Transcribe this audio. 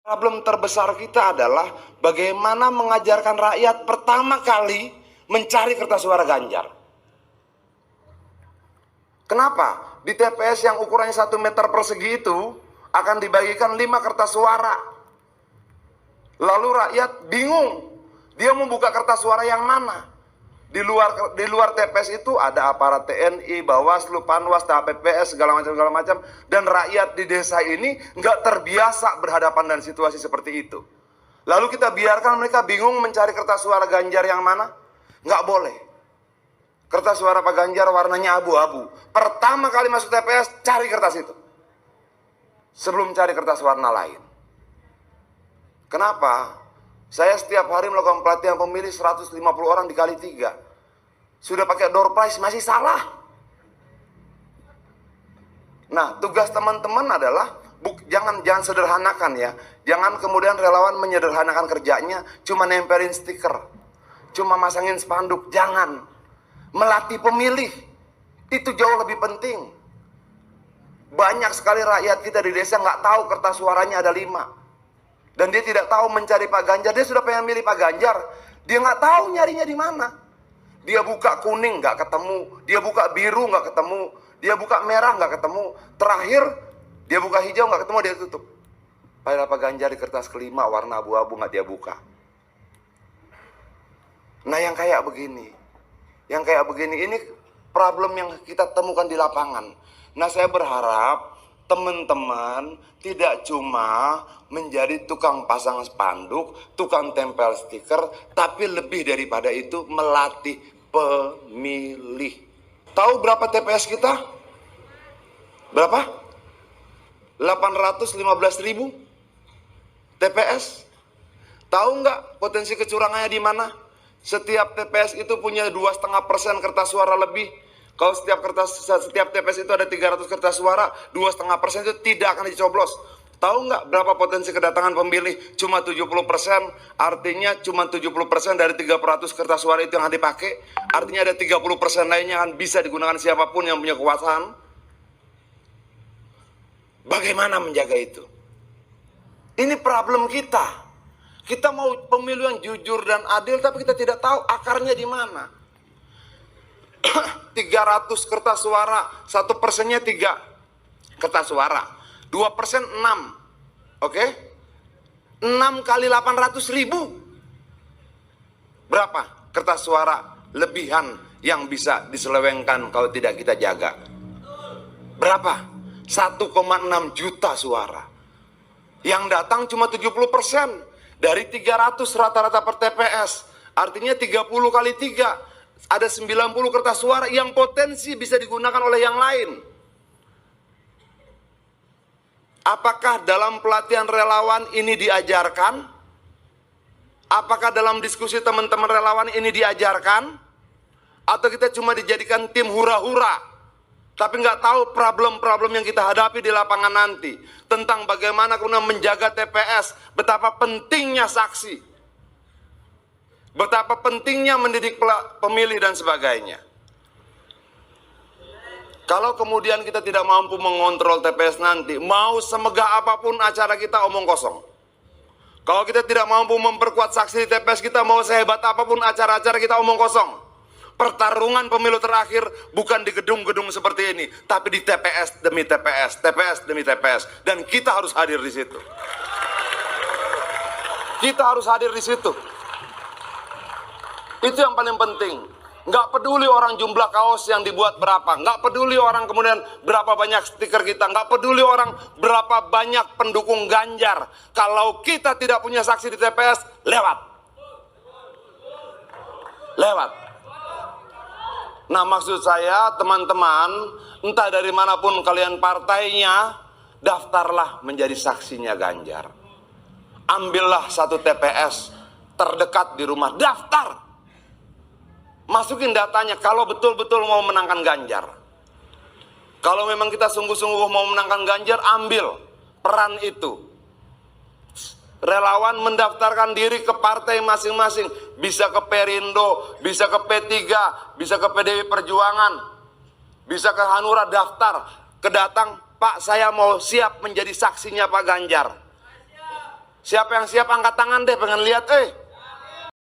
Problem terbesar kita adalah bagaimana mengajarkan rakyat pertama kali mencari kertas suara Ganjar. Kenapa? Di TPS yang ukurannya 1 meter persegi itu akan dibagikan 5 kertas suara. Lalu rakyat bingung, dia mau buka kertas suara yang mana? Di luar TPS itu ada aparat TNI, Bawaslu, Panwas, TPPS, segala macam, dan rakyat di desa ini nggak terbiasa berhadapan dengan situasi seperti itu. Lalu kita biarkan mereka bingung mencari kertas suara Ganjar yang mana? Nggak boleh. Kertas suara Pak Ganjar warnanya abu-abu. Pertama kali masuk TPS, cari kertas itu. Sebelum cari kertas warna lain. Kenapa? Saya setiap hari melakukan pelatihan pemilih 150 orang dikali 3. Sudah pakai door prize masih salah. Nah, tugas teman-teman adalah jangan sederhanakan ya. Jangan kemudian relawan menyederhanakan kerjanya, cuma nempelin stiker, cuma masangin spanduk. Jangan. Melatih pemilih itu jauh lebih penting. Banyak sekali rakyat kita di desa nggak tahu kertas suaranya ada 5. Dan dia tidak tahu mencari Pak Ganjar. Dia sudah pengen milih Pak Ganjar. Dia nggak tahu nyarinya di mana. Dia buka kuning nggak ketemu. Dia buka biru nggak ketemu. Dia buka merah nggak ketemu. Terakhir dia buka hijau nggak ketemu, dia tutup. Padahal Pak Ganjar di kertas kelima warna abu-abu nggak dia buka. Nah yang kayak begini. Ini problem yang kita temukan di lapangan. Nah saya berharap teman-teman tidak cuma menjadi tukang pasang spanduk, tukang tempel stiker, tapi lebih daripada itu melatih pemilih. Tahu berapa TPS kita? Berapa? 815.000 TPS. Tahu nggak potensi kecurangannya di mana? Setiap TPS itu punya 2,5% kertas suara lebih. Kalau setiap TPS itu ada 300 kertas suara, 2,5% itu tidak akan dicoblos. Tahu nggak berapa potensi kedatangan pemilih? Cuma 70%, artinya cuma 70% dari 300 kertas suara itu yang dipakai. Artinya ada 30% lainnya yang bisa digunakan siapapun yang punya kekuasaan. Bagaimana menjaga itu? Ini problem kita. Kita mau pemilu yang jujur dan adil, tapi kita tidak tahu akarnya di mana. 300 kertas suara, 1%-nya 3 kertas suara, 2% 6, oke? 6 kali 800.000, berapa kertas suara lebihan yang bisa diselewengkan kalau tidak kita jaga? Berapa? 1,6 juta suara. Yang datang cuma 70% dari 300 rata-rata per TPS, artinya 30 kali 3. Ada 90 kertas suara yang potensi bisa digunakan oleh yang lain. Apakah dalam pelatihan relawan ini diajarkan? Apakah dalam diskusi teman-teman relawan ini diajarkan? Atau kita cuma dijadikan tim hura-hura, tapi nggak tahu problem-problem yang kita hadapi di lapangan nanti. Tentang bagaimana kemudian menjaga TPS, betapa pentingnya saksi, betapa pentingnya mendidik pemilih dan sebagainya. Kalau kemudian kita tidak mampu mengontrol TPS nanti, mau semegah apapun acara kita omong kosong. Kalau kita tidak mampu memperkuat saksi di TPS kita, mau sehebat apapun acara-acara kita omong kosong. Pertarungan pemilu terakhir bukan di gedung-gedung seperti ini, tapi di TPS demi TPS, TPS demi TPS. Dan kita harus hadir di situ. Kita harus hadir di situ. Itu yang paling penting. Nggak peduli orang jumlah kaos yang dibuat berapa. Nggak peduli orang kemudian berapa banyak stiker kita. Nggak peduli orang berapa banyak pendukung Ganjar. Kalau kita tidak punya saksi di TPS, lewat. Lewat. Nah maksud saya teman-teman, entah dari manapun kalian partainya, daftarlah menjadi saksinya Ganjar. Ambillah satu TPS terdekat di rumah, daftar. Masukin datanya kalau betul-betul mau menangkan Ganjar. Kalau memang kita sungguh-sungguh mau menangkan Ganjar, ambil peran itu. Relawan mendaftarkan diri ke partai masing-masing. Bisa ke Perindo, bisa ke P3, bisa ke PDI Perjuangan, bisa ke Hanura, daftar. Kedatang, Pak saya mau siap menjadi saksinya Pak Ganjar. Siapa yang siap angkat tangan deh, pengen lihat